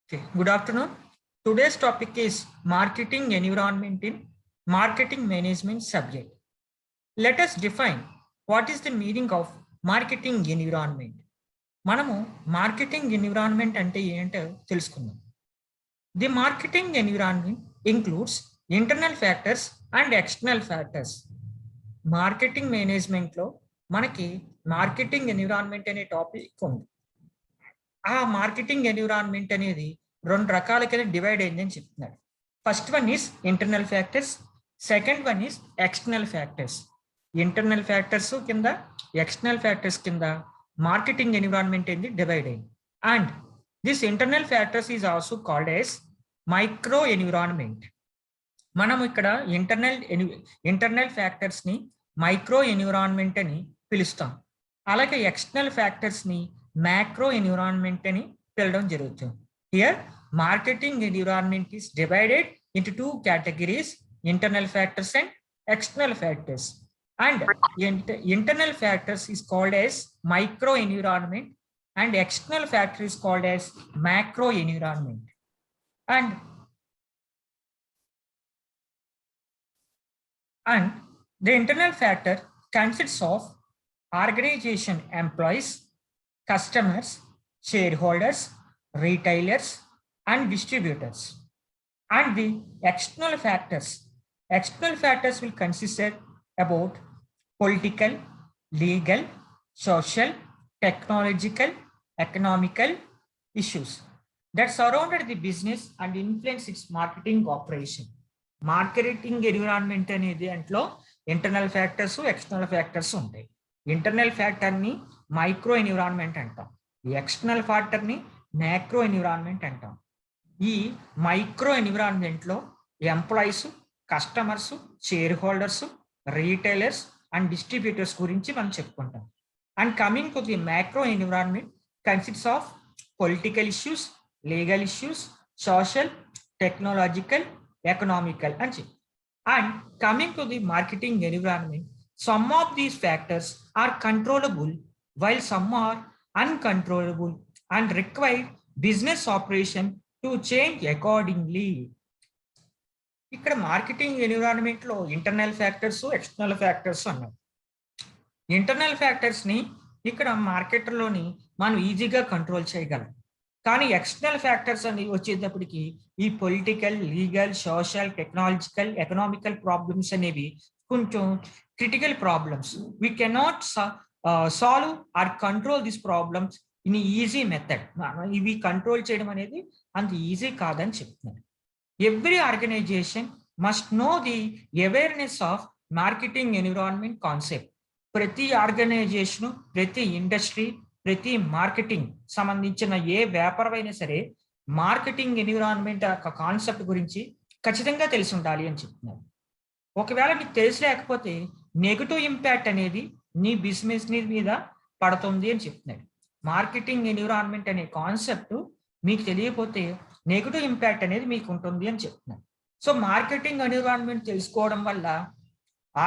Okay, good afternoon. Today's topic is marketing environment in marketing management subject. Let us define what is the meaning of marketing environment. మనము marketing environment అంటే ఏంటో తెలుసుకుందాం. The marketing environment includes internal factors and external factors. Marketing మేనేజ్మెంట్లో మనకి marketing environment అనే topic ఉంది. ఆ marketing environment అనేది రెండు రకాల కింద డివైడ్ అయిందని చెప్తున్నారు. First one is internal factors, second one is external factors. Internal factors కింద, ఎక్స్టర్నల్ ఫ్యాక్టర్స్ కింద మార్కెటింగ్ ఎన్విరాన్మెంట్ అనేది డివైడ్ అయింది. And this internal factors is also called as micro environment. మనం ఇక్కడ ఇంటర్నల్ ఫ్యాక్టర్స్ ని మైక్రో ఎన్విరాన్మెంట్ అని పిలుస్తాం. అలాగే ఎక్స్టర్నల్ ఫ్యాక్టర్స్ ని మ్యాక్రో ఎన్విరాన్మెంట్ అని పిలవడం జరుగుతుంది. Here marketing environment is divided into two categories, internal factors and external factors. And internal factors is called as micro environment and external factor is called as macro environment. And the internal factor consists of organization employees, customers, shareholders, retailers, and distributors. And the external factors will consist about political, legal, social, technological, economical issues that surrounded the business and influence its marketing operation. Marketing environment అనేది దాంట్లో internal factors, external factors ఉంటాయి. Internal ఫ్యాక్టర్ని micro environment అంటాం, ఈ external ఫ్యాక్టర్ని macro environment అంటాం. ఈ micro ఎన్విరాన్మెంట్లో employees, customers, shareholders, retailers and distributors గురించి మనం చెప్పుకుంటాం. And coming to the macro environment consists of political issues, legal issues, social, technological, economical and coming to the marketing environment, some of these factors are controllable while some are uncontrollable and require business operation to change accordingly. ఇక్కడ marketing environment లో internal factors, external factors అన్నాం. Internal factors ని ఇక్కడ మార్కెట్లోని మనం ఈజీగా control చేయగలం. కానీ external factors అని వచ్చేటప్పటికి ఈ political, legal, social, technological, economical problems అనేవి కొంచెం critical problems. We cannot solve or control this problems in easy method. ఇవి కంట్రోల్ చేయడం అనేది అంత ఈజీ కాదని చెప్తున్నారు. Every organisation must know the awareness of marketing environment concept. ప్రతి ఆర్గనైజేషన్, ప్రతి ఇండస్ట్రీ, ప్రతి మార్కెటింగ్ సంబంధించిన ఏ వ్యాపారం అయినా సరే మార్కెటింగ్ ఎన్విరాన్మెంట్ యొక్క కాన్సెప్ట్ గురించి ఖచ్చితంగా తెలిసి ఉండాలి అని చెప్తున్నారు. ఒకవేళ మీకు తెలిసి లేకపోతే నెగటివ్ ఇంపాక్ట్ అనేది నీ బిజినెస్ మీద పడుతుంది అని చెప్తున్నారు. మార్కెటింగ్ ఎన్విరాన్మెంట్ అనే కాన్సెప్ట్ మీకు తెలియకపోతే నెగటివ్ ఇంపాక్ట్ అనేది మీకు ఉంటుంది అని చెప్తున్నారు. సో మార్కెటింగ్ ఎన్విరాన్మెంట్ తెలుసుకోవడం వల్ల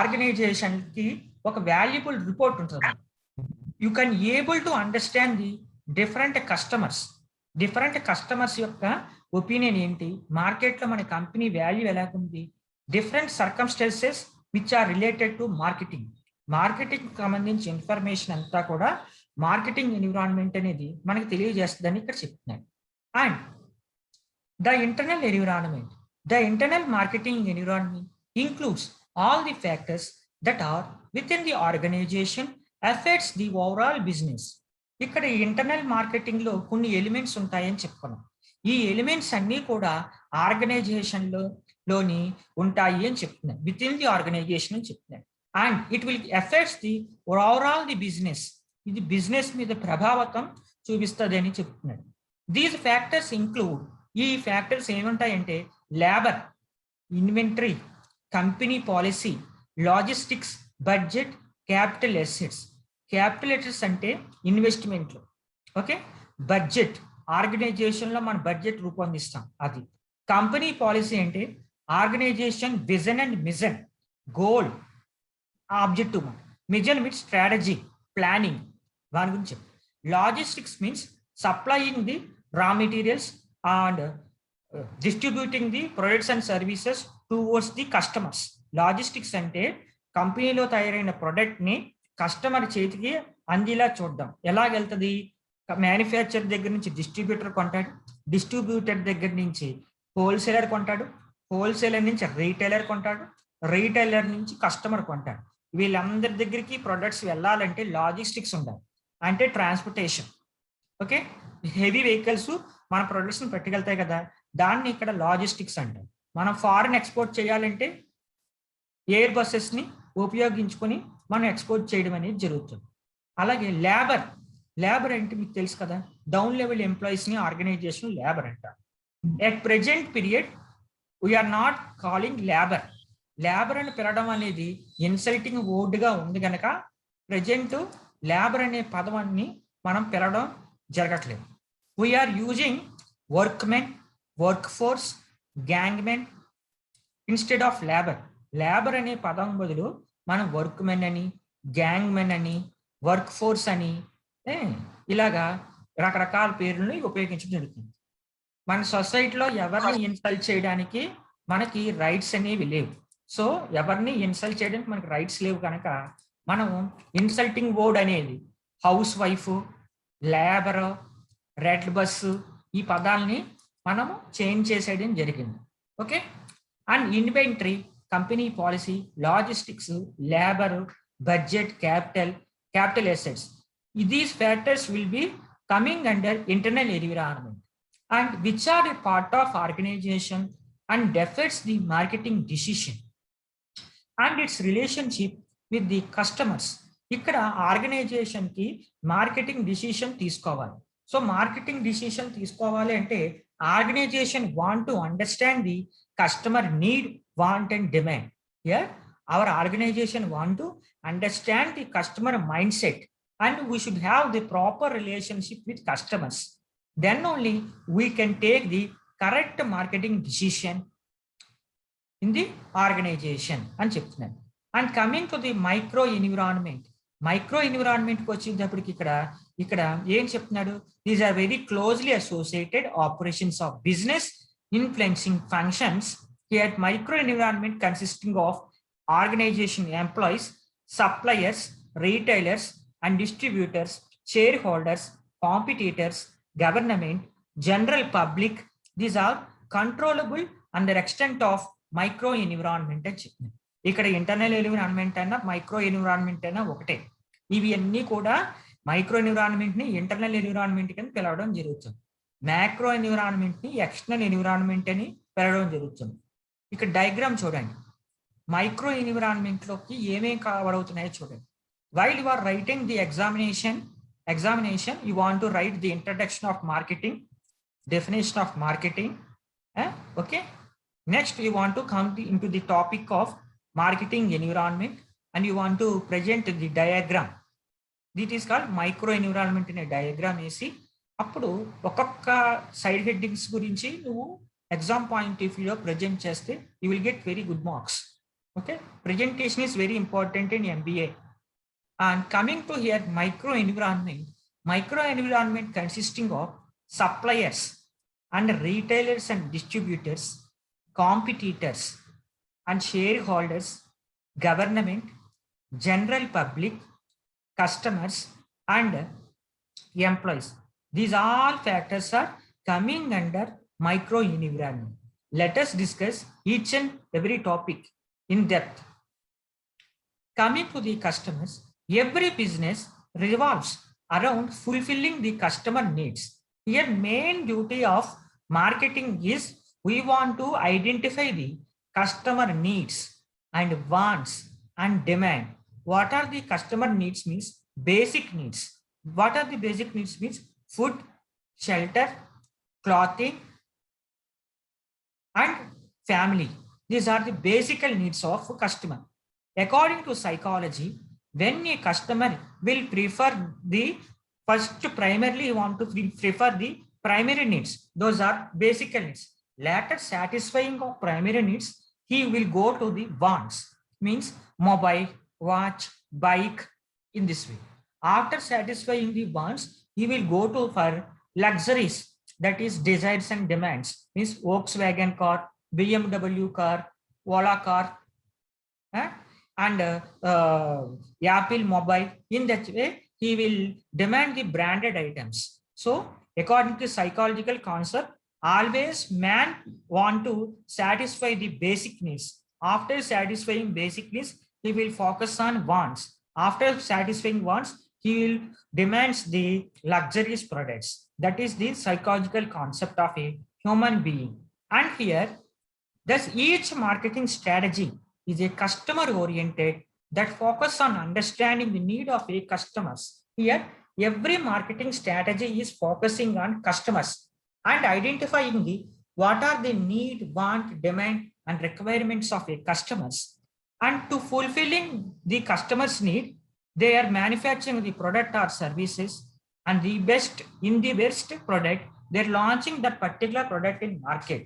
ఆర్గనైజేషన్కి ఒక వాల్యుబుల్ రిపోర్ట్ ఉంటుంది. You can able to understand the different customers యొక్క ఒపీనియన్ ఏంటి, మార్కెట్లో మన కంపెనీ వాల్యూ ఎలా ఉంది, different circumstances which are related to marketing సంబంధించి ఇన్ఫర్మేషన్ అంతా కూడా మార్కెటింగ్ ఎన్విరాన్మెంట్ అనేది మనకి తెలియజేస్తుందని ఇక్కడ చెప్తున్నారు. And the internal marketing environment includes all the factors that are within the organisation affects the overall business. ఇక్కడ ఇంటర్నల్ మార్కెటింగ్ లో కొన్ని ఎలిమెంట్స్ ఉంటాయని చెప్పుకున్నాం. ఈ ఎలిమెంట్స్ అన్ని కూడా ఆర్గనైజేషన్లోని ఉంటాయి అని చెప్తున్నాయి, విత్ ఇన్ ది ఆర్గనైజేషన్ అని చెప్తున్నాయి. And it will effects the overall the business. ఇది బిజినెస్ మీద ప్రభావితం చూపిస్తుంది అని చెప్తున్నాడు. దీస్ ఫ్యాక్టర్స్ ఇంక్లూడ్, ఈ ఫ్యాక్టర్స్ ఏముంటాయంటే labour, inventory, company policy, logistics, budget, capital assets. Capital assets అంటే ఇన్వెస్ట్మెంట్లు, ఓకే. బడ్జెట్, ఆర్గనైజేషన్లో మన బడ్జెట్ రూపొందిస్తాం అది. కంపెనీ పాలసీ అంటే organization vision and mission, goal, objective. Mission means strategy, planning, దాని గురించి. Logistics means supplying the raw materials, and distributing the products and services towards the customers. Logistics అంటే కంపెనీలో తయారైన ప్రొడక్ట్ని కస్టమర్ చేతికి అందిలా చూడడం. ఎలాగెళ్తుంది? మ్యానుఫ్యాక్చర్ దగ్గర నుంచి డిస్ట్రిబ్యూటర్ కొంటాడు, డిస్ట్రిబ్యూటర్ దగ్గర నుంచి హోల్సేలర్ కొంటాడు, హోల్సేలర్ నుంచి రీటైలర్ కొంటాడు, రీటైలర్ నుంచి కస్టమర్ కొంటాడు. వీళ్ళందరి దగ్గరికి ప్రొడక్ట్స్ వెళ్ళాలంటే లాజిస్టిక్స్ ఉండాలి, అంటే ట్రాన్స్పోర్టేషన్. ఓకే, హెవీ వెహికల్స్ మన ప్రొడక్ట్స్ని పట్టుకెళ్తాయి కదా, దాన్ని ఇక్కడ లాజిస్టిక్స్ అంటారు. మనం ఫారెన్ ఎక్స్పోర్ట్ చేయాలంటే ఎయిర్ బస్సెస్ని ఉపయోగించుకొని మనం ఎక్స్పోర్ట్ చేయడం అనేది జరుగుతుంది. అలాగే లేబర్, లేబర్ అంటే మీకు తెలుసు కదా, డౌన్ లెవెల్ ఎంప్లాయీస్ని ఆర్గనైజేషన్ లేబర్ అంటారు. At present period we are not calling labour. Labour అని పిలవడం అనేది ఇన్సల్టింగ్ వర్డ్గా ఉంది కనుక ప్రజెంట్ లేబర్ అనే పదవాన్ని మనం పిలవడం జరగట్లేదు. We are using workmen, workforce, gangmen instead of labour. Labour అనే పదం బదులు మనం వర్క్మెన్ అని, గ్యాంగ్మెన్ అని, వర్క్ ఫోర్స్ అని ఇలాగా రకరకాల పేర్లను ఉపయోగించడం జరుగుతుంది. మన సొసైటీలో ఎవరిని ఇన్సల్ట్ చేయడానికి మనకి రైట్స్ అనేవి లేవు. సో ఎవరిని ఇన్సల్ట్ చేయడానికి మనకి రైట్స్ లేవు కనుక మనం ఇన్సల్టింగ్ వర్డ్ అనేది house wife, labour, red bus ఈ పదాలని మనము చేంజ్ చేసేయడం జరిగింది. Okay, and inventory, company policy, logistics, labour, budget, capital assets. These factors will be coming under internal environment and which are a part of organization and affects the marketing decision and its relationship with the customers. ఇక్కడ organisation కి marketing decision తీసుకోవాలి. So marketing decision తీసుకోవాలి అంటే organisation want to understand the customer need, want and demand. Here our organisation want to understand the customer mindset and we should have the proper relationship with customers. Then only we can take the correct marketing decision in the organization అని చెప్తున్నాను. And coming to the micro environment, micro ఎన్విరాన్మెంట్కి వచ్చేటప్పటికి ఇక్కడ ఏం చెప్తున్నాడు? These are very closely associated operations of business influencing functions. Here micro environment consisting of organization employees, suppliers, retailers and distributors, shareholders, competitors, government, general public. These are controllable under extent of micro environment అని చెప్పింది. ఇక్కడ internal environment అయినా micro environment అయినా ఒకటే. ఇవి అన్నీ కూడా micro environment ని ఇంటర్నల్ ఎన్విరాన్మెంట్ కింద పిలవడం జరుగుతుంది. మ్యాక్రో ఎన్విరాన్మెంట్ ని ఎక్స్టర్నల్ ఎన్విరాన్మెంట్ అని పిలవడం జరుగుతుంది. ఇక్కడ డయాగ్రామ్ చూడండి. మైక్రో ఎన్విరాన్మెంట్ లోకి ఏమేం కవర్ అవుతున్నాయో చూడండి. While you are writing the examination, you want to write the introduction of marketing, definition of marketing. Okay. Next, you want to come into the topic of marketing environment and you want to present the diagram. This is called micro environment in a diagram. AC. అప్పుడు ఒక్కొక్క side headings గురించి నువ్వు exam point of వ్యూలో present చేస్తే you will get very good marks. Okay, presentation is very important in MBA. And coming to here, micro environment consisting of suppliers and retailers and distributors, competitors and shareholders, government, general public, customers and employees. These all factors are coming under micro environment. Let us discuss each and every topic in depth. Coming to the customers, every business revolves around fulfilling the customer needs. Here, main duty of marketing is we want to identify the customer needs and wants and demand. What are the customer needs? Means basic needs. What are the basic needs? Means food, shelter, clothing, and family. These are the basic needs of customer. According to psychology, when a customer will prefer the first, primarily you want to prefer the primary needs. Those are basic needs. Later, satisfying of primary needs, he will go to the wants. Means mobile, watch, bike, in this way. After satisfying the wants, he will go to for luxuries. that is desires and demands, means Volkswagen car, BMW car, Ola car, and Apple mobile. In that way, he will demand the branded items. So according to psychological concept, always man want to satisfy the basic needs. After satisfying basic needs, he will focus on wants. After satisfying wants, he will demands the luxurious products. That is the psychological concept of a human being. And here, thus each marketing strategy is a customer oriented that focus on understanding the need of a customers. Here, every marketing strategy is focusing on customers and identifying the what are the need, want, demand, and requirements of a customers. And to fulfilling the customer's need, they are manufacturing the product or services, and the best product, they're launching that particular product in market.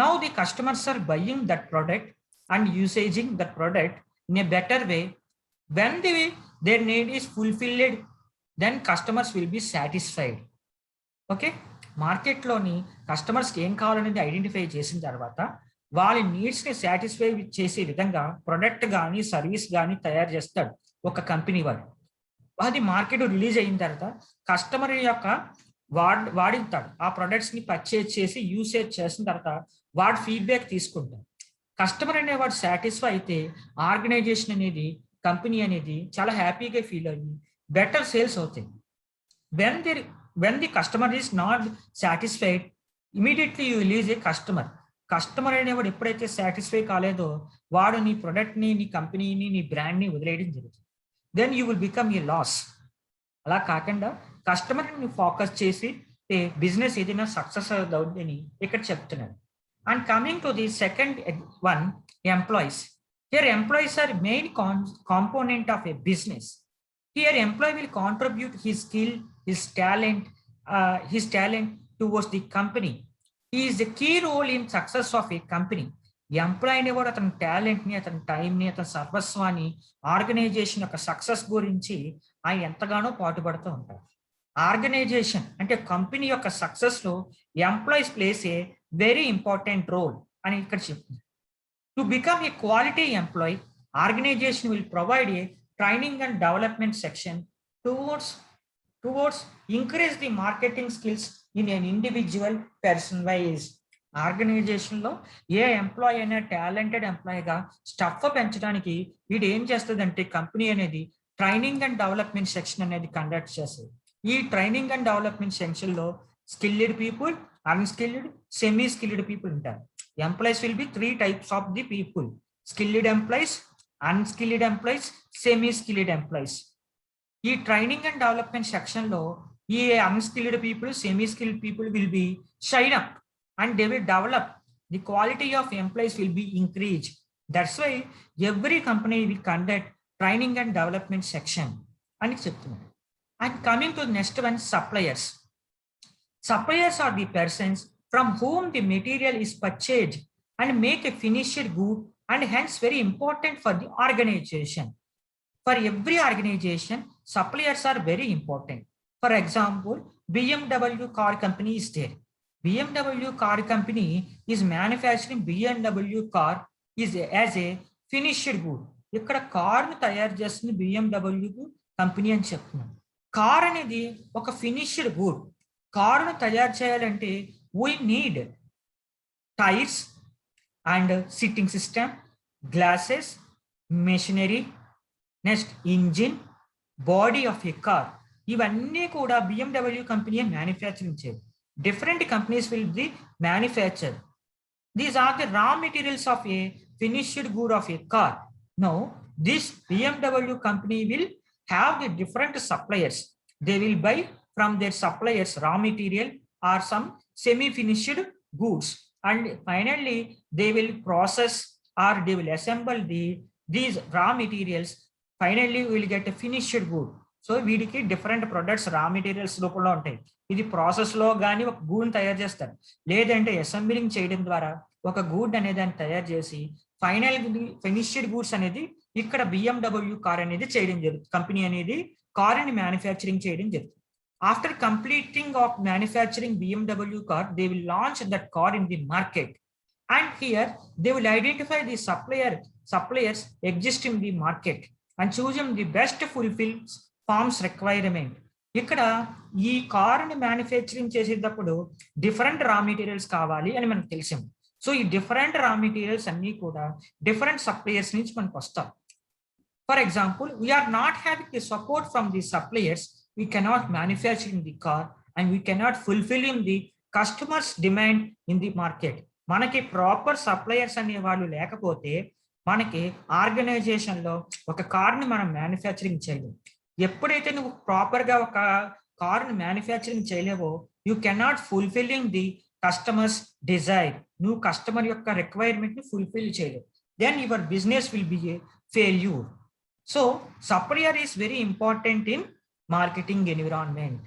Now the customers are buying that product and using that product in a better way. When their need is fulfilled, then customers will be satisfied. Okay, market లోని customers ఏం కావాలనేది identify చేసిన తర్వాత వాళ్ళ needs ని satisfy చేసే విధంగా product కానీ సర్వీస్ కానీ తయారు చేస్తాడు ఒక కంపెనీ వాడు. అది మార్కెట్ రిలీజ్ అయిన తర్వాత కస్టమర్ యొక్క వాడిస్తాడు. ఆ ప్రొడక్ట్స్ ని పర్చేజ్ చేసి యూసేజ్ చేసిన తర్వాత వాడు ఫీడ్బ్యాక్ తీసుకుంటాడు. కస్టమర్ అనేవాడు సాటిస్ఫై అయితే ఆర్గనైజేషన్ అనేది, కంపెనీ అనేది చాలా హ్యాపీగా ఫీల్ అయ్యి బెటర్ సేల్స్ అవుతాయి. When the customer is not satisfied, immediately you release a customer. Customer అనేవాడు ఎప్పుడైతే సాటిస్ఫై కాలేదో వాడు నీ ప్రొడక్ట్ని, నీ కంపెనీని, నీ బ్రాండ్ని వదిలేయడం జరుగుతుంది. Then you will become a loss. అలా కాకుండా కస్టమర్ని ఫోకస్ చేసి బిజినెస్ ఏదైనా సక్సెస్ అవుతుందని ఇక్కడ చెప్తున్నాను. And coming to the second one, employees. Here employees are main component of a business. Here, employee will contribute his skill, his talent towards the company. He is the key role in success of a company. Employee అనేవాడు అతని టాలెంట్ని, అతని టైంని, అతని సర్వస్వాన్ని organisation యొక్క success గురించి ఆయన ఎంతగానో పాటుపడుతూ ఉంటారు. ఆర్గనైజేషన్ అంటే కంపెనీ యొక్క సక్సెస్లో employees plays a very important role అని ఇక్కడ చెప్తుంది. To become a quality employee, organization will provide a training and development section towards increase the marketing skills in an individual person wise. ఆర్గనైజేషన్లో ఏ employee అయినా talented ఎంప్లాయీగా stuff పెంచడానికి వీడు ఏం చేస్తుందంటే కంపెనీ అనేది ట్రైనింగ్ అండ్ డెవలప్మెంట్ సెక్షన్ అనేది కండక్ట్ చేస్తుంది. ఈ ట్రైనింగ్ అండ్ డెవలప్మెంట్ సెక్షన్లో skilled people, unskilled, semi skilled people ఉంటారు. Employees will be 3 types of the people: skilled employees, unskilled employees, semi skilled employees. ఈ ట్రైనింగ్ అండ్ డెవలప్మెంట్ సెక్షన్లో ఈ unskilled people, semi skilled people will be shine up and they will develop. The quality of employees will be increase. That's why every company will conduct training and development section అని చెప్తున్నారు. And coming to next one, suppliers. Suppliers are the persons from whom the material is purchased and make a finished good, and hence very important for the organization. For every organization, suppliers are very important. For example, BMW car company is there. BMW car company is manufacturing BMW car is as a finished good. ఇక్కడ కార్ను తయారు చేస్తుంది BMW company అని చెప్తున్నాం. Car అనేది ఒక finished good. కారును తయారు చేయాలంటే we need tires and sitting system, glasses, machinery, next engine, body of a car. ఇవన్నీ కూడా BMW కంపెనీ మ్యానుఫ్యాక్చరింగ్ చేయాలి. Different companies will be manufactured. These are the raw materials of a finished good of a car. Now, this BMW company will have the different suppliers. They will buy from their suppliers raw material or some semi-finished goods, and finally they will process or they will assemble these raw materials. Finally we will get a finished good. So వీడికి different products రా materials రూపంలో ఉంటాయి. ఇది ప్రాసెస్లో కానీ ఒక గూడ్ని తయారు చేస్తారు, లేదంటే అసెంబ్లింగ్ చేయడం ద్వారా ఒక గూడ్ అనేది దాన్ని తయారు చేసి ఫైనల్ ఫినిష్డ్ గూడ్స్ అనేది ఇక్కడ BMW కార్ అనేది చేయడం జరుగుతుంది. కంపెనీ అనేది కారుని మ్యానుఫ్యాక్చరింగ్ చేయడం జరుగుతుంది. After completing of manufacturing BMW car, they will launch that car in the market. And here they will identify the suppliers exist in the market and choosing the best fulfills farms requirement. ఇక్కడ ఈ కార్ని manufacturing చేసేటప్పుడు different రా materials కావాలి అని మనకు తెలిసింది. So ఈ డిఫరెంట్ రా మెటీరియల్స్ అన్ని కూడా డిఫరెంట్ సప్లయర్స్ నుంచి మనకు వస్తాయి. For example, we are not having the support from the suppliers, we cannot manufacturing the car and we cannot fulfilling the customers demand in the market. మనకి ప్రాపర్ సప్లయర్స్ అనే వాళ్ళు లేకపోతే మనకి ఆర్గనైజేషన్లో ఒక కార్ని మనం మ్యానుఫ్యాక్చరింగ్ చేయలేము. ఎప్పుడైతే నువ్వు ప్రాపర్గా ఒక కార్ని మ్యానుఫ్యాక్చరింగ్ చేయలేవో you cannot fulfilling the customers desire. నువ్వు కస్టమర్ యొక్క రిక్వైర్మెంట్ని ఫుల్ఫిల్ చేయలేవు. Then your business will be a failure. So supplier is very important in marketing environment.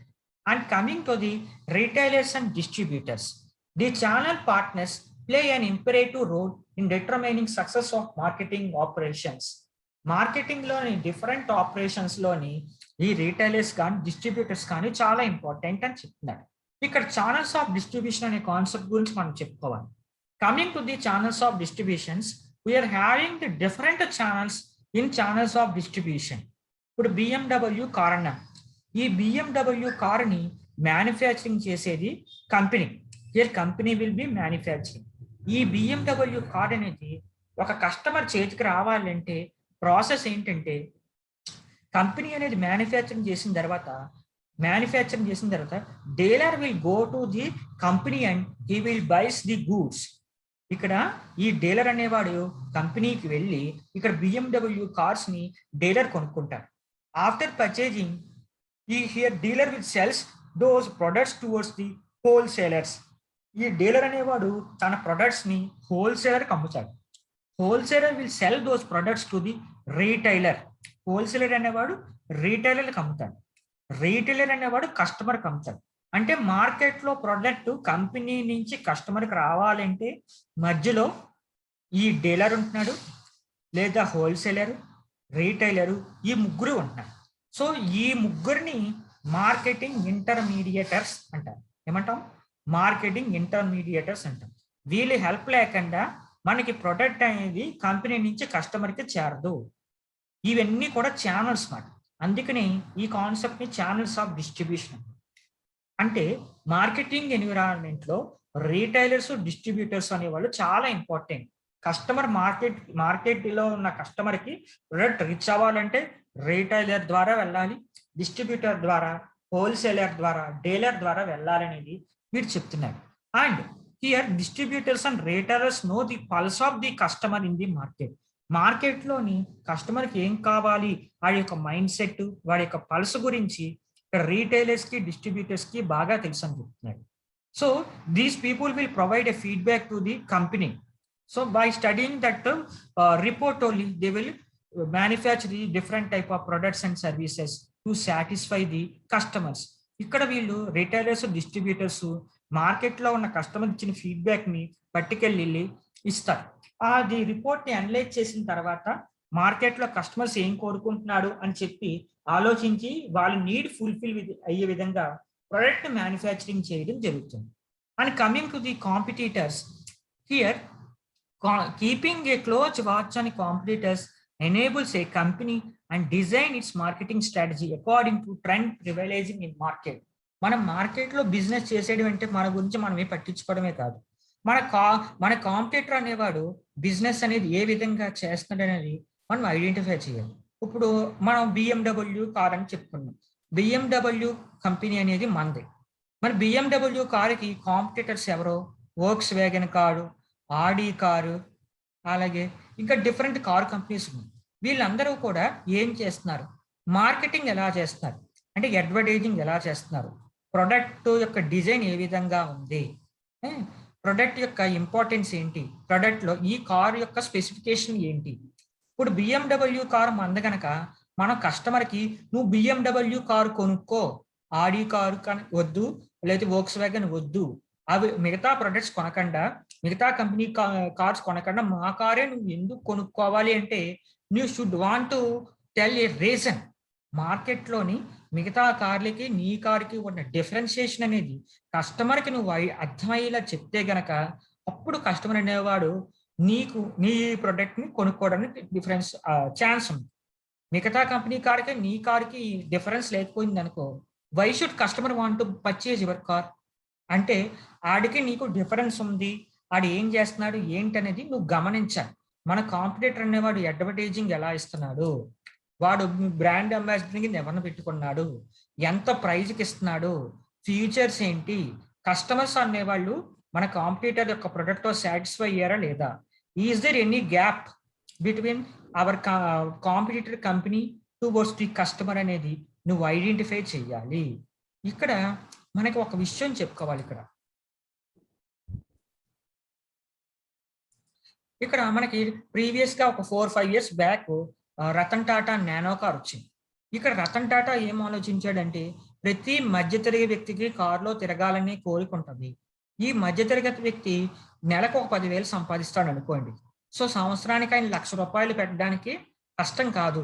And coming to the retailers and distributors, the channel partners play an imperative role in determining success of marketing operations. Marketing లోని different operations లోని ఈ retailers కానీ distributors కానీ చాలా important అని చెప్తున్నాడు. ఇక్కడ channels of distribution అనే కాన్సెప్ట్ గురించి మనం చెప్పుకోవాలి. Coming to the channels of distributions, we are having the different channels in channels of distribution. ఇప్పుడు BMW కార్ అన్న, ఈ BMW కార్ని మ్యానుఫ్యాక్చరింగ్ చేసేది company. Here company will be manufacturing. ఈ BMW కార్ అనేది ఒక కస్టమర్ చేతికి రావాలంటే ప్రాసెస్ ఏంటంటే, కంపెనీ అనేది మ్యానుఫ్యాక్చరింగ్ చేసిన తర్వాత dealer will go to the company and he will buys the goods. ఇక్కడ ఈ డీలర్ అనేవాడు కంపెనీకి వెళ్ళి ఇక్కడ BMW కార్స్ ని డీలర్ కొనుక్కుంటారు. After purchasing here dealer will sells those products towards the wholesalers. ఈ డీలర్ అనేవాడు తన ప్రొడక్ట్స్ ని హోల్సేలర్కి అమ్ముతాడు. Wholesaler will sell those products to the retailer. Wholesaler అనేవాడు రీటైలర్కి అమ్ముతాడు, రీటైలర్ అనేవాడు కస్టమర్కి అమ్ముతాడు. అంటే మార్కెట్లో ప్రొడక్ట్ కంపెనీ నుంచి కస్టమర్కి రావాలంటే మధ్యలో ఈ డీలర్ ఉంటున్నాడు, లేదా హోల్సేలర్, రీటైలరు, ఈ ముగ్గురు ఉంటున్నారు. సో ఈ ముగ్గురిని మార్కెటింగ్ ఇంటర్మీడియేటర్స్ అంటారు. ఏమంటాం? మార్కెటింగ్ ఇంటర్మీడియేటర్స్ అంటాం. వీళ్ళు హెల్ప్ లేకుండా మనకి ప్రొడక్ట్ అనేది కంపెనీ నుంచి కస్టమర్కి చేరదు. ఇవన్నీ కూడా ఛానల్స్ మాట. అందుకని ఈ కాన్సెప్ట్ని ఛానల్స్ ఆఫ్ డిస్ట్రిబ్యూషన్ అంటే మార్కెటింగ్ ఎన్విరాన్మెంట్లో రీటైలర్స్, డిస్ట్రిబ్యూటర్స్ అనేవాళ్ళు చాలా ఇంపార్టెంట్. కస్టమర్ మార్కెట్లో ఉన్న కస్టమర్కి ప్రొడక్ట్ రీచ్ అవ్వాలంటే రీటైలర్ ద్వారా వెళ్ళాలి, డిస్ట్రిబ్యూటర్ ద్వారా, హోల్సేలర్ ద్వారా, డీలర్ ద్వారా వెళ్ళాలనేది మీరు చెప్తున్నారు. And here distributors and retailers know the pulse of the customer in the market. మార్కెట్లోని కస్టమర్కి ఏం కావాలి, వాడి యొక్క మైండ్ సెట్, వాడి యొక్క పల్స్ గురించి ఇక్కడ రీటైలర్స్కి, డిస్ట్రిబ్యూటర్స్కి బాగా తెలుసు అని చెప్తున్నాడు. So these people will provide a feedback to the company. So by studying that report only they will manufacture the different type of products and services to satisfy the customers. ఇక్కడ వీళ్ళు retailers, distributors మార్కెట్లో ఉన్న customer ఇచ్చిన ఫీడ్బ్యాక్ని పట్టుకెళ్ళి ఇస్తారు. అది రిపోర్ట్ని analyse చేసిన తర్వాత మార్కెట్లో కస్టమర్స్ ఏం కోరుకుంటున్నాడు అని చెప్పి ఆలోచించి వాళ్ళ నీడ్ ఫుల్ఫిల్ అయ్యే విధంగా ప్రొడక్ట్ మ్యానుఫ్యాక్చరింగ్ చేయడం జరుగుతుంది. And coming to the competitors, here keeping A close watch on competitors enables a company and design its marketing strategy according to trend prevailing in market. మనం మార్కెట్లో బిజినెస్ చేసేయడం అంటే మన గురించి మనమే పట్టించుకోవడమే కాదు, మన కాంపిటీటర్ అనేవాడు బిజినెస్ అనేది ఏ విధంగా చేస్తున్నాడు అనేది మనం ఐడెంటిఫై చేయాలి. ఇప్పుడు మనం BMW కార్ అని చెప్పుకున్నాం. BMW కంపెనీ అనేది మనది. మరి BMW కారుకి కాంపిటీటర్స్ ఎవరో? Volkswagen car, Audi car, అలాగే ఇంకా డిఫరెంట్ కార్ కంపెనీస్ ఉన్నాయి. వీళ్ళందరూ కూడా ఏం చేస్తున్నారు? మార్కెటింగ్ ఎలా చేస్తున్నారు అంటే అడ్వర్టైజింగ్ ఎలా చేస్తున్నారు, ప్రొడక్ట్ యొక్క డిజైన్ ఏ విధంగా ఉంది, ప్రొడక్ట్ యొక్క ఇంపార్టెన్స్ ఏంటి, ప్రొడక్ట్లో ఈ కార్ యొక్క స్పెసిఫికేషన్ ఏంటి. ఇప్పుడు BMW కారు మంది కనుక మనం కస్టమర్కి నువ్వు BMW కారు కొనుక్కో, ఆడి కారు వద్దు, లేదా వోక్స్ వ్యాగన్ వద్దు, అవి మిగతా ప్రొడక్ట్స్ కొనకుండా, మిగతా కంపెనీ కార్స్ కొనకుండా మా కారే నువ్వు ఎందుకు కొనుక్కోవాలి అంటే you should want to tell a reason. మార్కెట్లోని మిగతా కార్లకి నీ కార్కి ఉన్న డిఫరెన్షియేషన్ అనేది కస్టమర్కి నువ్వు అర్థమయ్యేలా చెప్తే గనక అప్పుడు కస్టమర్ అనేవాడు నీ ప్రొడక్ట్ని కొనుక్కోవడానికి డిఫరెన్స్ ఛాన్స్ ఉంది. మిగతా కంపెనీ కార్కి నీ కార్కి డిఫరెన్స్ లేకపోయింది అనుకో, why should customer want to purchase your car? అంటే ఆడికి నీకు డిఫరెన్స్ ఉంది, ఆడు ఏం చేస్తున్నాడు ఏంటనేది నువ్వు గమనించాలి. మన కాంపిటేటర్ అనేవాడు అడ్వర్టైజింగ్ ఎలా ఇస్తున్నాడు, వాడు బ్రాండ్ అంబాసిడర్కి ఎవరిని పెట్టుకున్నాడు, ఎంత ప్రైజ్కి ఇస్తున్నాడు, ఫీచర్స్ ఏంటి, కస్టమర్స్ అనేవాళ్ళు మన కాంపిటేటర్ యొక్క ప్రొడక్ట్తో సాటిస్ఫై అయ్యారా లేదా, is there any gap between our competitor company towards the customer అనేది నువ్వు ఐడెంటిఫై చేయాలి. ఇక్కడ మనకి ఒక విషయం చెప్పుకోవాలి. ఇక్కడ మనకి ప్రీవియస్గా ఒక 4-5 years back Ratan Tata Nano car వచ్చింది. ఇక్కడ రతన్ టాటా ఏం ఆలోచించాడంటే, ప్రతి మధ్యతరగతి వ్యక్తికి కారులో తిరగాలని కోరిక ఉంటుంది. ఈ మధ్యతరగతి వ్యక్తి నెలకు ఒక 10,000 సంపాదిస్తాడు అనుకోండి. సో సంవత్సరానికి ఆయన ₹1,00,000 పెట్టడానికి కష్టం కాదు,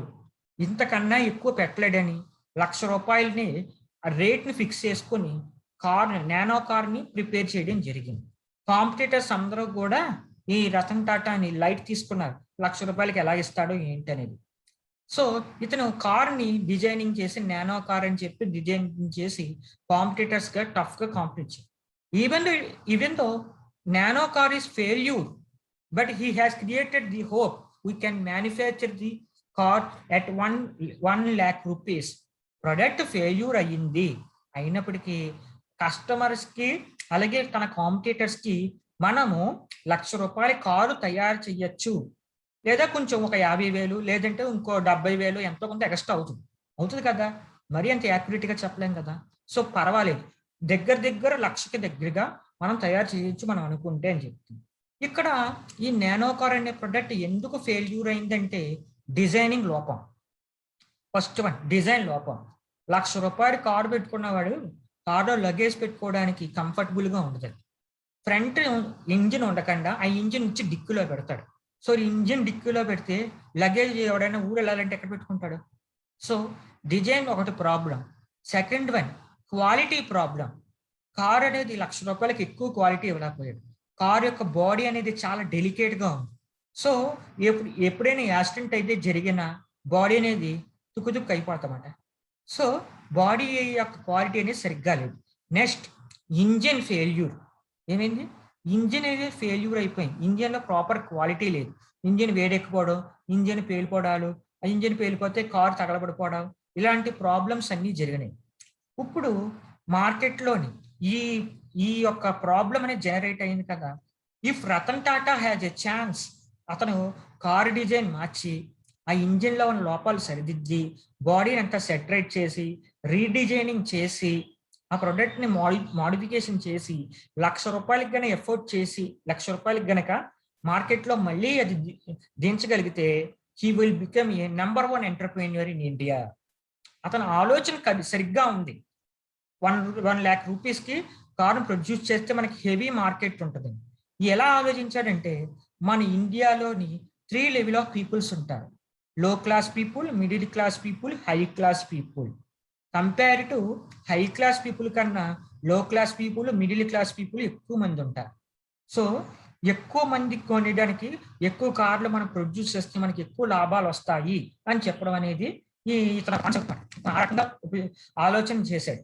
ఇంతకన్నా ఎక్కువ పెట్టలేడని ₹1,00,000 రేట్ని ఫిక్స్ చేసుకొని నానో కార్ని ప్రిపేర్ చేయడం జరిగింది. కాంపిటీటర్స్ అందరూ కూడా ఈ రతన్ టాటాని లైట్ తీసుకున్నారు, ₹1,00,000 ఎలా ఇస్తాడో ఏంటనేది. సో ఇతను కార్ని డిజైనింగ్ చేసి నానో కార్ అని చెప్పి డిజైనింగ్ చేసి కాంపిటీటర్స్గా టఫ్గా compete. Even though nano car is failure, but he has created the hope we can manufacture the car at 1 lakh rupees. Product failure అయ్యింది, అయినప్పటికీ కస్టమర్స్కి అలాగే తన కాంపిటీటర్స్కి మనము ₹1,00,000 కారు తయారు చేయొచ్చు, లేదా కొంచెం ఒక 50,000 లేదంటే ఇంకో 70,000 ఎంతో కొంత ఎక్స్ట్రా అవుతుంది కదా, మరీ అంత యాక్యురేట్గా చెప్పలేం కదా. సో పర్వాలేదు, దగ్గర 1,00,000కి దగ్గరగా మనం తయారు చేయొచ్చు మనం అనుకుంటే అని చెప్తుంది. ఇక్కడ ఈ నానో కార్ అనే ప్రొడక్ట్ ఎందుకు ఫెయిల్యూర్ అయిందంటే డిజైనింగ్ లోపం. ఫస్ట్ వన్ డిజైన్ లోపం. ₹1,00,000 కారు పెట్టుకున్నవాడు కారులో లగేజ్ పెట్టుకోవడానికి కంఫర్టబుల్గా ఉండదు. ఫ్రంట్ ఇంజిన్ ఉండకుండా ఆ ఇంజిన్ ఇచ్చి డిక్కీలో పెడతాడు. సో ఇంజిన్ డిక్కీలో పెడితే లగేజ్ ఎవడైనా ఊరు వెళ్ళాలంటే ఎక్కడ పెట్టుకుంటాడు? సో డిజైన్ ఒకటి problem. Second one quality problem. Car అనేది ₹1,00,000 ఎక్కువ క్వాలిటీ ఇవ్వలేకపోయాడు. కార్ యొక్క బాడీ అనేది చాలా డెలికేట్గా ఉంది. సో ఎప్పుడైనా యాక్సిడెంట్ అయితే జరిగిన బాడీ అనేది తుక్కు అయిపోతామట. సో బాడీ యొక్క క్వాలిటీ అనేది సరిగ్గా లేదు. Next engine failure. ఏమైంది? ఇంజిన్ అనేది ఫెయిల్యూర్ అయిపోయింది, ఇంజిన్లో ప్రాపర్ క్వాలిటీ లేదు. ఇంజిన్ వేడెక్కిపోవడం, ఇంజిన్ పేలిపోవడాలు, ఇంజిన్ పేలిపోతే కారు తగలబడిపోవడం, ఇలాంటి ప్రాబ్లమ్స్ అన్నీ జరిగినాయి. ఇప్పుడు మార్కెట్లోని ఈ యొక్క ప్రాబ్లం అనేది జనరేట్ అయింది కదా. If Ratan Tata has a chance, అతను కారు డిజైన్ మార్చి ఆ ఇంజిన్లో ఉన్న లోపాలు సరిదిద్ది బాడీని అంతా సెటరేట్ చేసి రీడిజైనింగ్ చేసి ఆ ప్రొడక్ట్ని మాడిఫికేషన్ చేసి ₹1,00,000 కన్నా ఎఫోర్ట్ చేసి ₹1,00,000 గనక మార్కెట్లో మళ్ళీ అది దించగలిగితే he will become a number 1 entrepreneur in India. అతని ఆలోచన సరిగ్గా ఉంది. 1 lakh రూపీస్కి కారును ప్రొడ్యూస్ చేస్తే మనకి హెవీ మార్కెట్ ఉంటుంది. ఎలా ఆలోచించాడంటే, మన ఇండియాలోని 3 లెవెల్ ఆఫ్ పీపుల్స్ ఉంటారు: లో class people, middle class people, high class people. Compare to high class people కన్నా లో class people, middle class people ఎక్కువ మంది ఉంటారు. సో ఎక్కువ మంది కొనడానికి ఎక్కువ కార్లు మనం ప్రొడ్యూస్ చేస్తే మనకి ఎక్కువ లాభాలు వస్తాయి అని చెప్పడం అనేది ఇతను కాన్సెప్ట్. ఆ రకంగా ఆలోచన చేశాడు.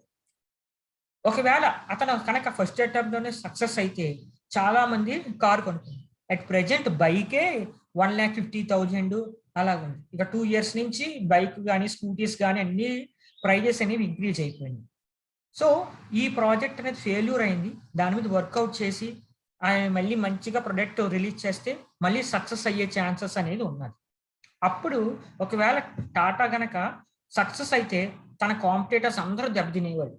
ఒకవేళ అతను కనుక ఫస్ట్ అటెంప్ట్లోనే సక్సెస్ అయితే చాలా మంది కారు కొనుక్కుంటారు. అట్ ప్రెజెంట్ బైకే 1,50,000 అలా ఉంది. ఇక 2 years నుంచి బైక్ కానీ స్కూటీస్ కానీ అన్ని ప్రైజెస్ అనేవి ఇంక్రీజ్ అయిపోయింది. సో ఈ ప్రాజెక్ట్ అనేది ఫెయిల్యూర్ అయింది. దాని మీద వర్కౌట్ చేసి ఆయన మళ్ళీ మంచిగా ప్రొడక్ట్ రిలీజ్ చేస్తే మళ్ళీ సక్సెస్ అయ్యే ఛాన్సెస్ అనేది ఉన్నది. అప్పుడు ఒకవేళ టాటా గనక సక్సెస్ అయితే తన కాంపిటేటర్స్ అందరూ దెబ్బతినేవాళ్ళు.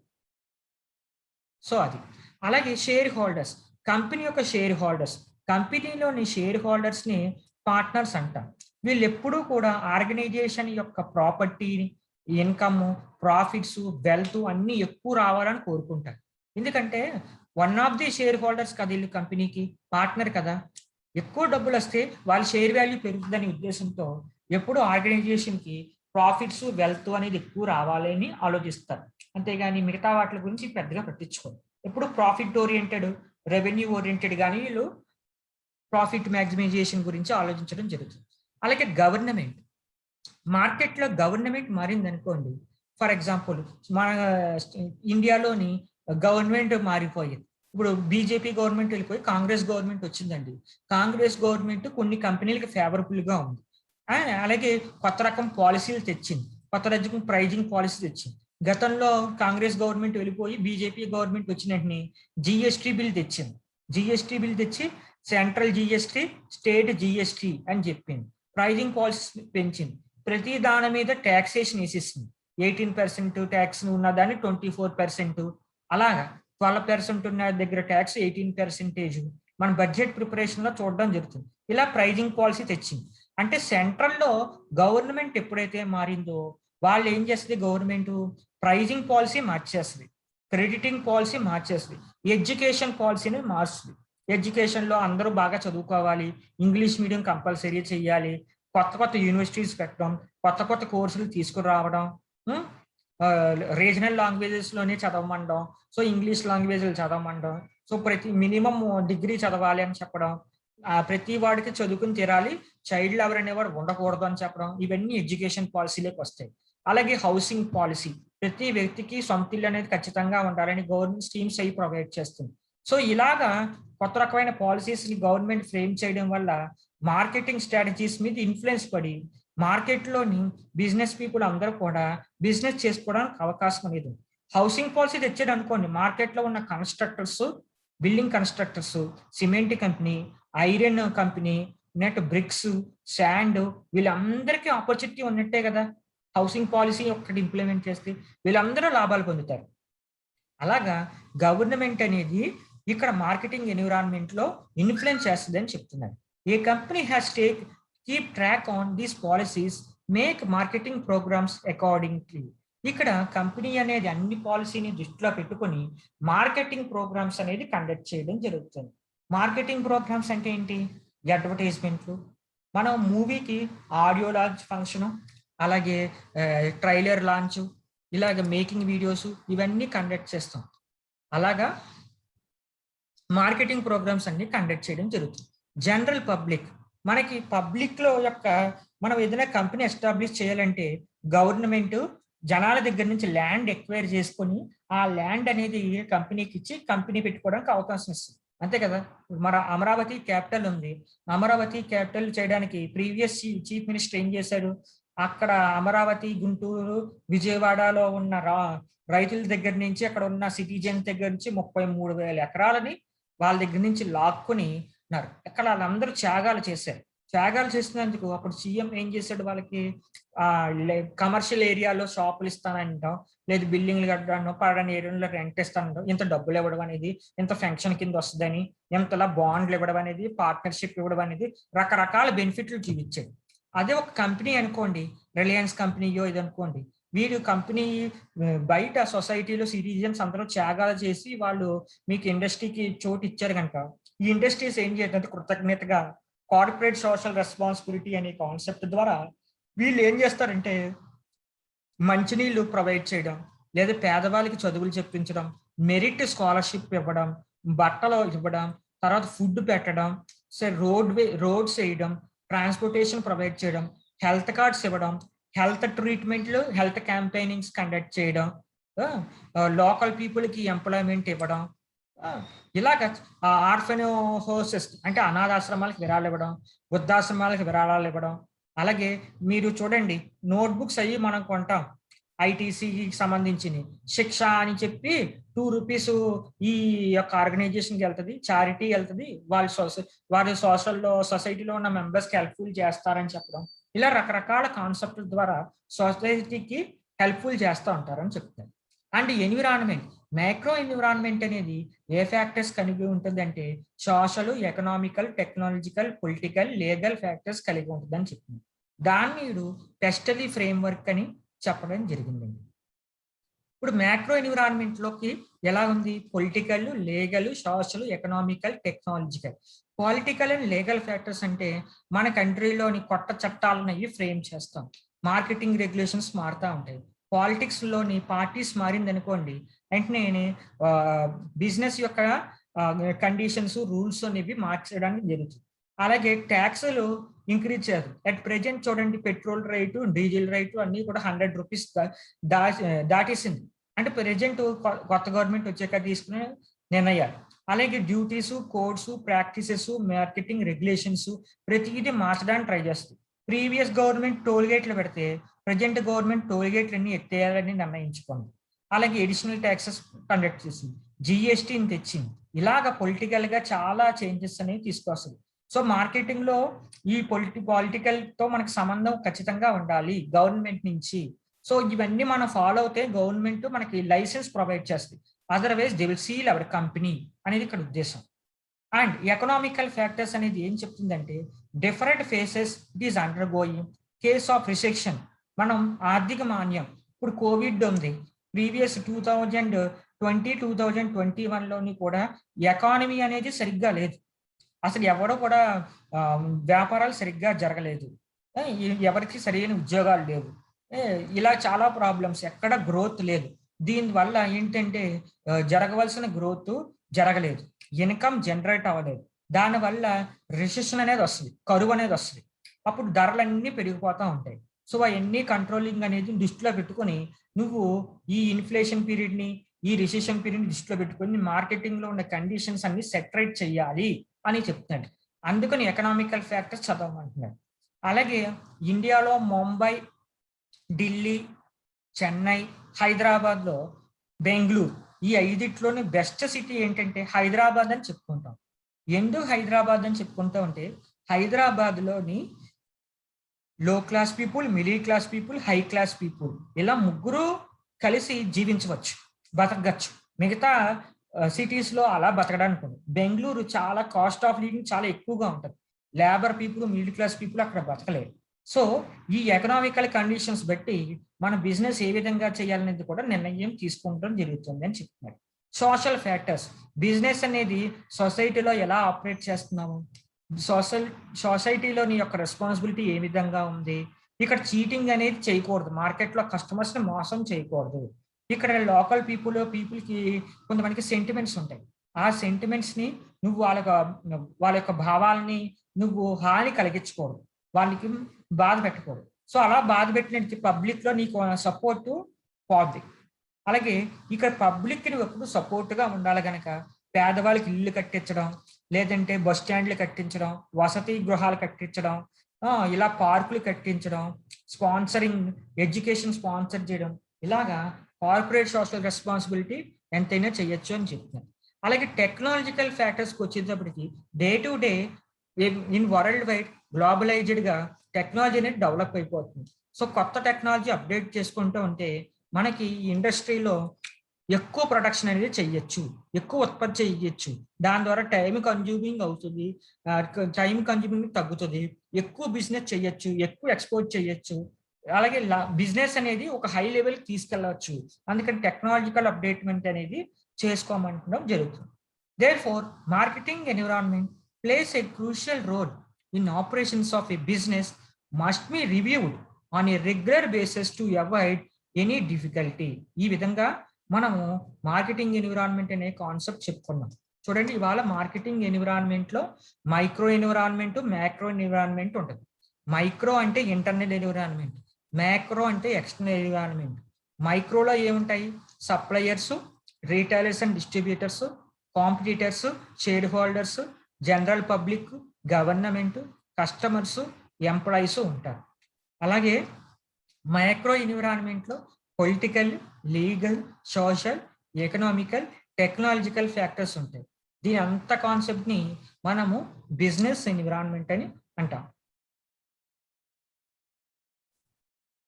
సో అది అలాగే షేర్ హోల్డర్స్, కంపెనీ యొక్క షేర్ హోల్డర్స్, కంపెనీలోని షేర్ హోల్డర్స్ని పార్ట్నర్స్ అంటాం. వీళ్ళు ఎప్పుడూ కూడా ఆర్గనైజేషన్ యొక్క ప్రాపర్టీని, ఇన్కమ్, ప్రాఫిట్స్, వెల్త్ అన్నీ ఎక్కువ రావాలని కోరుకుంటారు. ఎందుకంటే one of the share holders కదా వీళ్ళు కంపెనీకి పార్ట్నర్ కదా. ఎక్కువ డబ్బులు వస్తే వాళ్ళ షేర్ వాల్యూ పెరుగుతుందనే ఉద్దేశంతో ఎప్పుడు ఆర్గనైజేషన్కి ప్రాఫిట్స్ వెల్త్ అనేది ఎక్కువ రావాలి అని ఆలోచిస్తారు. అంతేగాని మిగతా వాటి గురించి పెద్దగా పట్టించుకోరు. ఎప్పుడు ప్రాఫిట్ ఓరియంటెడ్, రెవెన్యూ ఓరియంటెడ్ గానీ వీళ్ళు ప్రాఫిట్ మ్యాక్సిమైజేషన్ గురించి ఆలోచించడం జరుగుతుంది. అలాగే గవర్నమెంట్, మార్కెట్లో గవర్నమెంట్ మారిందనుకోండి. ఫర్ ఎగ్జాంపుల్ మన ఇండియాలోని గవర్నమెంట్ మారిపోయింది. ఇప్పుడు బీజేపీ గవర్నమెంట్ వెళ్ళిపోయి కాంగ్రెస్ గవర్నమెంట్ వచ్చిందండి. కాంగ్రెస్ గవర్నమెంట్ కొన్ని కంపెనీలకు ఫేవరబుల్ గా ఉంది. అలాగే కొత్త రకం పాలసీలు తెచ్చింది, కొత్త రకం ప్రైజింగ్ పాలసీ తెచ్చింది. గతంలో కాంగ్రెస్ గవర్నమెంట్ వెళ్ళిపోయి బీజేపీ గవర్నమెంట్ వచ్చిన వెంటనే జిఎస్టీ బిల్ తెచ్చింది. జిఎస్టీ బిల్ తెచ్చి సెంట్రల్ జిఎస్టీ, స్టేట్ జిఎస్టీ అని చెప్పింది. ప్రైజింగ్ పాలసీ పెంచింది. ప్రతి దాని మీద ట్యాక్సేషన్ వేసేసింది. 18% ట్యాక్స్ ఉన్న దాన్ని 24%, అలాగా 12% ఉన్న దగ్గర ట్యాక్స్ 18%. మన బడ్జెట్ ప్రిపరేషన్ లో చూడడం జరుగుతుంది. ఇలా ప్రైజింగ్ పాలసీ తెచ్చింది. అంటే సెంట్రల్ లో గవర్నమెంట్ ఎప్పుడైతే మారిందో వాళ్ళు ఏం చేస్తుంది, గవర్నమెంట్ ప్రైజింగ్ పాలసీ మార్చేస్తుంది, క్రెడిటింగ్ పాలసీ మార్చేస్తుంది, ఎడ్యుకేషన్ పాలసీని మార్చుతుంది. ఎడ్యుకేషన్ లో అందరూ బాగా చదువుకోవాలి, ఇంగ్లీష్ మీడియం కంపల్సరీ చేయాలి, కొత్త కొత్త యూనివర్సిటీస్ పెట్టడం, కొత్త కొత్త కోర్సులు తీసుకురావడం, రీజనల్ లాంగ్వేజెస్ లోనే చదవమండం, సో ఇంగ్లీష్ లాంగ్వేజ్లు చదవమండం, సో ప్రతి మినిమం డిగ్రీ చదవాలి అని చెప్పడం, ప్రతి వాడికి చదువుకుని తీరాలి, చైల్డ్ లేబర్ అనేవాడు ఉండకూడదు అని చెప్పడం, ఇవన్నీ ఎడ్యుకేషన్ పాలసీలోకి వస్తాయి. అలాగే హౌసింగ్ పాలసీ, ప్రతి వ్యక్తికి సొంత ఇల్లు అనేది ఖచ్చితంగా ఉండాలని గవర్నమెంట్ స్కీమ్స్ అవి ప్రొవైడ్ చేస్తుంది. సో ఇలాగా కొత్త రకమైన పాలసీస్ ని గవర్నమెంట్ ఫ్రేమ్ చేయడం వల్ల మార్కెటింగ్ స్ట్రాటజీస్ మీద ఇన్ఫ్లుయెన్స్ పడి మార్కెట్లోని బిజినెస్ పీపుల్ అందరూ కూడా బిజినెస్ చేసుకోవడానికి అవకాశం అనేది. హౌసింగ్ పాలసీ తెచ్చాడు అనుకోండి, మార్కెట్లో ఉన్న constructors, building constructors, cement company, iron company, net bricks, sand, వీళ్ళందరికీ ఆపర్చునిటీ ఉన్నట్టే కదా. హౌసింగ్ పాలసీ ఒకటి ఇంప్లిమెంట్ చేస్తే వీళ్ళందరూ లాభాలు పొందుతారు. అలాగా గవర్నమెంట్ అనేది ఇక్కడ మార్కెటింగ్ ఎన్విరాన్మెంట్ లో ఇన్ఫ్లుయెన్స్ చేస్తుంది అని చెప్తున్నారు. A company has keep track on these policies, make marketing programs accordingly. ఇక్కడ కంపెనీ అనేది అన్ని పాలసీని దృష్టిలో పెట్టుకొని మార్కెటింగ్ ప్రోగ్రామ్స్ అనేది కండక్ట్ చేయడం జరుగుతుంది. మార్కెటింగ్ ప్రోగ్రామ్స్ అంటే ఏంటి? అడ్వర్టైజ్మెంట్లు, మనం మూవీకి ఆడియో లాంచ్ ఫంక్షన్, అలాగే ట్రైలర్ లాంచ్, ఇలాగ మేకింగ్ వీడియోస్, ఇవన్నీ కండక్ట్ చేస్తాం. అలాగా మార్కెటింగ్ ప్రోగ్రామ్స్ అన్ని కండక్ట్ చేయడం జరుగుతుంది. జనరల్ పబ్లిక్, మనకి పబ్లిక్ లో యొక్క మనం ఏదైనా కంపెనీ ఎస్టాబ్లిష్ చేయాలంటే గవర్నమెంట్ జనాల దగ్గర నుంచి ల్యాండ్ ఎక్వైర్ చేసుకొని ఆ ల్యాండ్ అనేది కంపెనీకి ఇచ్చి కంపెనీ పెట్టుకోవడానికి అవకాశం ఇస్తుంది, అంతే కదా. మన అమరావతి క్యాపిటల్ ఉంది, అమరావతి క్యాపిటల్ చేయడానికి ప్రీవియస్ చీఫ్ మినిస్టర్ ఏం చేశాడు, అక్కడ అమరావతి, గుంటూరు, విజయవాడలో ఉన్న రైతుల దగ్గర నుంచి, అక్కడ ఉన్న సిటిజన్ దగ్గర నుంచి 33,000 ఎకరాలని వాళ్ళ దగ్గర నుంచి లాక్కుని ఉన్నారు. అక్కడ వాళ్ళందరూ త్యాగాలు చేశారు. త్యాగాలు చేసినందుకు అప్పుడు సీఎం ఏం చేశాడు, వాళ్ళకి కమర్షియల్ ఏరియాలో షాపులు ఇస్తానంటాం, లేదు బిల్డింగ్లు కట్టడం, పడని ఏరియాలో రెంట్ ఇస్తానంటాం, ఇంత డబ్బులు ఇవ్వడం అనేది, ఇంత ఫంక్షన్ కింద వస్తుందని, ఎంతలా బాండ్లు ఇవ్వడం అనేది, పార్ట్నర్షిప్ ఇవ్వడం అనేది, రకరకాల బెనిఫిట్లు చూపించాడు. అదే ఒక కంపెనీ అనుకోండి, రిలయన్స్ కంపెనీయో ఇది అనుకోండి, వీరు కంపెనీ బయట సొసైటీలో సిటిజన్స్ అందరూ త్యాగాలు చేసి వాళ్ళు మీకు ఇండస్ట్రీకి చోటు ఇచ్చారు కనుక ఈ ఇండస్ట్రీస్ ఏం చేయాలంటే కృతజ్ఞతగా కార్పొరేట్ సోషల్ రెస్పాన్సిబిలిటీ అనే కాన్సెప్ట్ ద్వారా వీళ్ళు ఏం చేస్తారంటే మంచినీళ్ళు ప్రొవైడ్ చేయడం, లేదా పేదవాళ్ళకి చదువులు చెప్పించడం, మెరిట్ స్కాలర్షిప్ ఇవ్వడం, బట్టలు ఇవ్వడం, తర్వాత ఫుడ్ పెట్టడం, రోడ్స్ వేయడం, ట్రాన్స్పోర్టేషన్ ప్రొవైడ్ చేయడం, హెల్త్ కార్డ్స్ ఇవ్వడం, హెల్త్ ట్రీట్మెంట్లు, హెల్త్ క్యాంపెయినింగ్స్ కండక్ట్ చేయడం, లోకల్ పీపుల్కి ఎంప్లాయ్మెంట్ ఇవ్వడం, ఇలాగ ఆర్ఫన్ హౌసెస్ అంటే అనాథాశ్రమాలకు విరాళాలు ఇవ్వడం, వృద్ధాశ్రమాలకు విరాళాలు ఇవ్వడం. అలాగే మీరు చూడండి, నోట్బుక్స్ అయ్యి మనం కొంటాం, ఐటీసీకి సంబంధించి శిక్ష అని చెప్పి 2 రూపీస్ ఈ యొక్క ఆర్గనైజేషన్కి వెళ్తుంది, చారిటీ వెళ్తుంది, వారి సొసైటీలో ఉన్న మెంబర్స్కి హెల్ప్ఫుల్ చేస్తారని చెప్పడం. ఇలా రకరకాల కాన్సెప్ట్ల ద్వారా సొసైటీకి హెల్ప్ఫుల్ చేస్తూ ఉంటారని చెప్తారు. అండ్ ఎన్విరాన్మెంట్, మైక్రో ఎన్విరాన్మెంట్ అనేది ఏ ఫ్యాక్టర్స్ కలిగి ఉంటుంది అంటే social, economical, technological, political, legal factors కలిగి ఉంటుంది అని చెప్తుంది. దాన్ని మీరు టెస్టరీ ఫ్రేమ్వర్క్ అని చెప్పడం జరిగిందండి. ఇప్పుడు మైక్రో ఎన్విరాన్మెంట్ లోకి ఎలా ఉంది, political, legal, social, economical, technological. Political and legal factors అంటే మన కంట్రీలోని కొత్త చట్టాలను ఫ్రేమ్ చేస్తాం. మార్కెటింగ్ రెగ్యులేషన్స్ మారుతూ ఉంటాయి. పాలిటిక్స్లోని పార్టీస్ మారింది అనుకోండి, వెంటనే బిజినెస్ యొక్క కండిషన్స్ రూల్స్ అనేవి మార్చడానికి జరుగుతుంది. అలాగే ట్యాక్సులు ఇంక్రీజ్ చేయాలి. అట్ ప్రెజెంట్ చూడండి, పెట్రోల్ రేటు, డీజిల్ రేటు అన్ని కూడా 100 రూపీస్ దాటేసింది. అంటే ప్రెజెంట్ కొత్త గవర్నమెంట్ వచ్చాక తీసుకునే నిర్ణయాలు. అలాగే duties, codes, practices, marketing regulations ప్రతిదీ మార్చడానికి ట్రై చేస్తుంది. ప్రీవియస్ గవర్నమెంట్ టోల్ గేట్లు పెడితే ప్రజెంట్ గవర్నమెంట్ టోల్ గేట్లన్నీ ఎత్తేయాలని నిర్ణయించుకుంది. అలాగే అడిషనల్ ట్యాక్సెస్ కండక్ట్ చేసింది, జిఎస్టీని తెచ్చింది. ఇలాగ పొలిటికల్ గా చాలా చేంజెస్ అనేవి తీసుకొస్తుంది. సో మార్కెటింగ్ లో ఈ పొలిటికల్ తో మనకు సంబంధం ఖచ్చితంగా ఉండాలి గవర్నమెంట్ నుంచి. సో ఇవన్నీ మనం ఫాలో అవుతే గవర్నమెంట్ మనకి లైసెన్స్ ప్రొవైడ్ చేస్తుంది. Otherwise they will seal our company అనేది ఇక్కడ ఉద్దేశం. అండ్ ఎకనామికల్ ఫ్యాక్టర్స్ అనేది ఏం చెప్తుందంటే, different faces it is under going case of resection. మనం ఆర్థిక మాన్యం, ఇప్పుడు కోవిడ్ ఉంది, ప్రీవియస్ 2021లోని కూడా ఎకానమీ అనేది సరిగ్గా లేదు. అసలు ఎవడో కూడా వ్యాపారాలు సరిగ్గా జరగలేదు, ఎవరికి సరైన ఉద్యోగాలు లేవు, ఇలా చాలా ప్రాబ్లమ్స్, ఎక్కడ గ్రోత్ లేదు. దీనివల్ల ఏంటంటే జరగవలసిన గ్రోత్ జరగలేదు, ఇన్కమ్ జనరేట్ అవ్వలేదు. దానివల్ల రిసెషన్ అనేది వస్తుంది, కరువు అనేది వస్తుంది. అప్పుడు ధరలన్నీ పెరిగిపోతూ ఉంటాయి. సో అవన్నీ కంట్రోలింగ్ అనేది దృష్టిలో పెట్టుకొని నువ్వు ఈ ఇన్ఫ్లేషన్ పీరియడ్ని, ఈ రిసెషన్ పీరియడ్ని దృష్టిలో పెట్టుకొని మార్కెటింగ్లో ఉన్న కండిషన్స్ అన్ని సెటరేట్ చేయాలి అని చెప్తున్నాడు. అందుకని ఎకనామికల్ ఫ్యాక్టర్స్ చదవమంటున్నాడు. అలాగే ఇండియాలో ముంబై, ఢిల్లీ, చెన్నై, హైదరాబాద్లో, బెంగళూరు ఈ 5 బెస్ట్ సిటీ ఏంటంటే హైదరాబాద్ అని చెప్పుకుంటాం. ఎందుకు హైదరాబాద్ అని చెప్పుకుంటా ఉంటే, హైదరాబాద్లోని లో class people, middle class people, high class people ఇలా ముగ్గురు కలిసి జీవించవచ్చు, బతకచ్చు. మిగతా సిటీస్లో అలా బతకడానికి ఉంటుంది. బెంగళూరు చాలా కాస్ట్ ఆఫ్ లివింగ్ చాలా ఎక్కువగా ఉంటుంది. Labour people, middle class people అక్కడ బతకలేరు. సో ఈ ఎకనామికల్ కండిషన్స్ బట్టి మన బిజినెస్ ఏ విధంగా చేయాలనేది కూడా నిర్ణయం తీసుకుంటం జరుగుతుంది అని చెప్తున్నారు. సోషల్ ఫ్యాక్టర్స్, బిజినెస్ అనేది సొసైటీలో ఎలా ఆపరేట్ చేస్తున్నాము, సొసైటీలో నీ యొక్క రెస్పాన్సిబిలిటీ ఏ విధంగా ఉంది. ఇక్కడ చీటింగ్ అనేది చేయకూడదు, మార్కెట్లో కస్టమర్స్ని మోసం చేయకూడదు. ఇక్కడ లోకల్ పీపుల్కి కొంతమందికి సెంటిమెంట్స్ ఉంటాయి. ఆ సెంటిమెంట్స్ని నువ్వు వాళ్ళ యొక్క భావాలని నువ్వు హాని కలిగించకూడదు, వాళ్ళకి బాధ పెట్టకూడదు. సో అలా బాధ పెట్టినట్టు పబ్లిక్లో నీకు సపోర్టు పోద్ది. అలాగే ఇక్కడ పబ్లిక్కి నువ్వు ఎప్పుడు సపోర్ట్గా ఉండాలి కనుక పేదవాళ్ళకి ఇల్లు కట్టించడం, లేదంటే బస్ స్టాండ్లు కట్టించడం, వసతి గృహాలు కట్టించడం, ఇలా పార్కులు కట్టించడం, స్పాన్సరింగ్, ఎడ్యుకేషన్ స్పాన్సర్ చేయడం, ఇలాగా కార్పొరేట్ సోషల్ రెస్పాన్సిబిలిటీ ఎంతైనా చేయొచ్చు అని చెప్తున్నాను. అలాగే టెక్నాలజికల్ ఫ్యాక్టర్స్కి వచ్చేటప్పటికి day to day in worldwide గ్లోబలైజ్డ్గా టెక్నాలజీ అనేది డెవలప్ అయిపోతుంది. సో కొత్త టెక్నాలజీ అప్డేట్ చేసుకుంటూ ఉంటే మనకి ఇండస్ట్రీలో ఎక్కువ ప్రొడక్షన్ అనేది చెయ్యొచ్చు, ఎక్కువ ఉత్పత్తి చేయొచ్చు. దాని ద్వారా టైం కన్జ్యూమింగ్ అవుతుంది, టైం కన్జ్యూమింగ్ తగ్గుతుంది, ఎక్కువ బిజినెస్ చేయొచ్చు, ఎక్కువ ఎక్స్పోర్ట్ చేయొచ్చు. అలాగే బిజినెస్ అనేది ఒక హై లెవెల్కి తీసుకెళ్ళవచ్చు. అందుకని టెక్నాలజికల్ అప్డేట్మెంట్ అనేది చేసుకోమంటడం జరుగుతుంది. Therefore marketing environment plays a crucial role in operations of a business must be reviewed on a regular basis to avoid any difficulty. ఈ విధంగా మనము మార్కెటింగ్ ఎన్విరాన్మెంట్ అనే కాన్సెప్ట్ చెప్పుకున్నాం. చూడండి, ఇవాళ మార్కెటింగ్ ఎన్విరాన్మెంట్లో మైక్రో ఎన్విరాన్మెంట్, మ్యాక్రో ఎన్విరాన్మెంట్ ఉంటుంది. Micro అంటే ఇంటర్నల్ ఎన్విరాన్మెంట్, మ్యాక్రో అంటే ఎక్స్టర్నల్ ఎన్విరాన్మెంట్. మైక్రోలో ఏముంటాయి? Suppliers, retailers and distributors, competitors, share holders, general public, government, customers, employees ఉంటారు. అలాగే మైక్రో ఎన్విరాన్మెంట్లో political, legal, social, economical, technological factors ఉంటాయి. దీని అంత కాన్సెప్ట్ని మనము బిజినెస్ ఎన్విరాన్మెంట్ అని అంటాం.